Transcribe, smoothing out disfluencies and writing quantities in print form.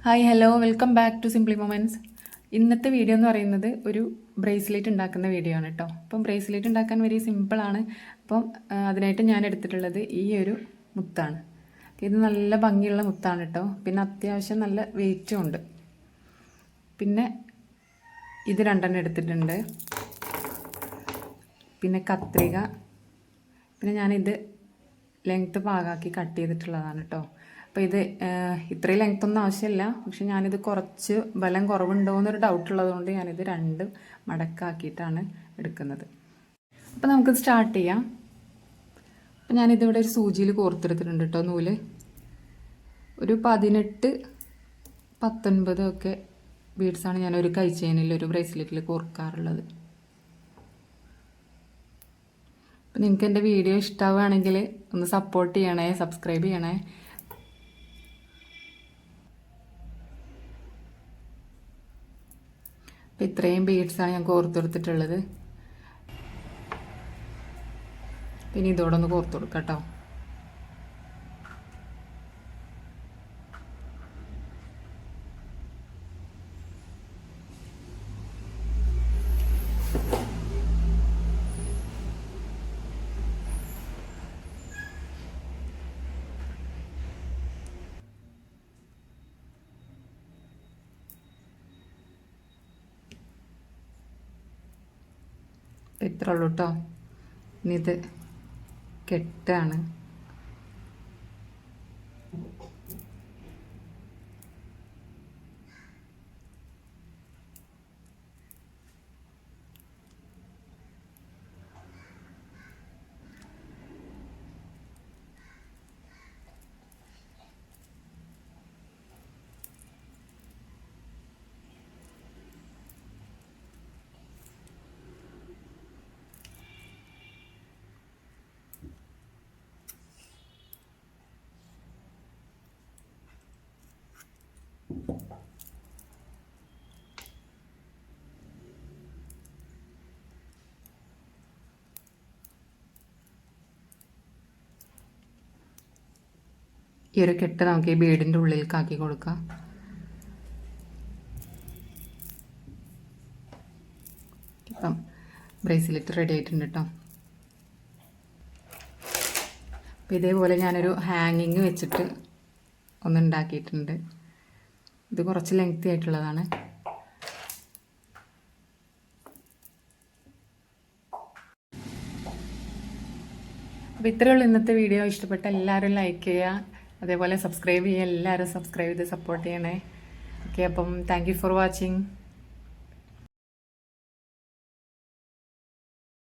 Hi hello welcome back to simply moments. ഇന്നത്തെ video എന്ന് പറയുന്നത് ഒരു ബ്രേസ്ലെറ്റ് ഉണ്ടാക്കുന്ന വീഡിയോ ആണ് കേട്ടോ. അപ്പം ബ്രേസ്ലെറ്റ് ഉണ്ടാക്കാൻ വെരി സിമ്പിളാണ്. അപ്പം അതിനായിട്ട് ഞാൻ എടുത്തിട്ടുള്ളത് ഈ ഒരു മുത്താണ്. ഇത് നല്ല ഭംഗിയുള്ള മുത്താണ് കേട്ടോ. പിന്നെ അത്യാവശ്യം നല്ല വെയിറ്റും ഉണ്ട്. പിന്നെ ഇത് രണ്ടെണ്ണം എടുത്തിട്ടുണ്ട്. പിന്നെ കത്രിക, പിന്നെ ഞാനിത് ലെങ്ത്ത് പാകാക്കി കട്ട് ചെയ്തിട്ടുള്ളതാണ് കേട്ടോ. അപ്പോൾ ഇത് ഇത്രയും ലെങ്ത്തൊന്നും ആവശ്യമില്ല, പക്ഷെ ഞാനിത് കുറച്ച് ബലം കുറവുണ്ടോ എന്നൊരു ഡൗട്ട് ഉള്ളതുകൊണ്ട് ഞാനിത് രണ്ട് മടക്കാക്കിയിട്ടാണ് എടുക്കുന്നത്. അപ്പോൾ നമുക്കിത് സ്റ്റാർട്ട് ചെയ്യാം. അപ്പോൾ ഞാനിതിവിടെ ഒരു സൂചിയിൽ കോർത്തെടുത്തിട്ടുണ്ട് കേട്ടോ. നൂല് ഒരു 18-19 ഒക്കെ ബീഡ്സാണ് ഞാനൊരു കൈ ചെയിനിൽ ഒരു ബ്രേസ്ലെറ്റിൽ കോർക്കാറുള്ളത്. അപ്പം നിങ്ങൾക്ക് എൻ്റെ വീഡിയോ ഇഷ്ടമാവുകയാണെങ്കിൽ ഒന്ന് സപ്പോർട്ട് ചെയ്യണേ, സബ്സ്ക്രൈബ് ചെയ്യണേ. അപ്പം ഇത്രയും ബീഡ്സാണ് ഞാൻ കോർത്തെടുത്തിട്ടുള്ളത്. പിന്നെ ഇതോടെ ഒന്ന് കോർത്ത് കൊടുക്കാം കേട്ടോ. ഇത്ര ഉള്ളൂ കേട്ടോ. ഇനി ഇത് കെട്ടാണ്. ഈ ഒരു കെട്ട് നമുക്ക് ഈ ബീഡിൻ്റെ ഉള്ളിലേക്ക് ആക്കി കൊടുക്കാം. ഇപ്പം ബ്രേസ്ലെറ്റ് റെഡി ആയിട്ടുണ്ട് കേട്ടോ. അപ്പം ഇതേപോലെ ഞാനൊരു ഹാങ്ങിങ് വെച്ചിട്ട് ഒന്നുണ്ടാക്കിയിട്ടുണ്ട്. ഇത് കുറച്ച് ലെങ്തി ആയിട്ടുള്ളതാണ്. അപ്പോൾ ഇത്രയേ ഉള്ളൂ ഇന്നത്തെ വീഡിയോ. ഇഷ്ടപ്പെട്ട എല്ലാവരും ലൈക്ക് ചെയ്യുക, അതേപോലെ സബ്സ്ക്രൈബ് ചെയ്യുക. എല്ലാവരും സബ്സ്ക്രൈബ് ചെയ്ത് സപ്പോർട്ട് ചെയ്യണേ. ഓക്കെ, അപ്പം താങ്ക് യു ഫോർ വാച്ചിങ്.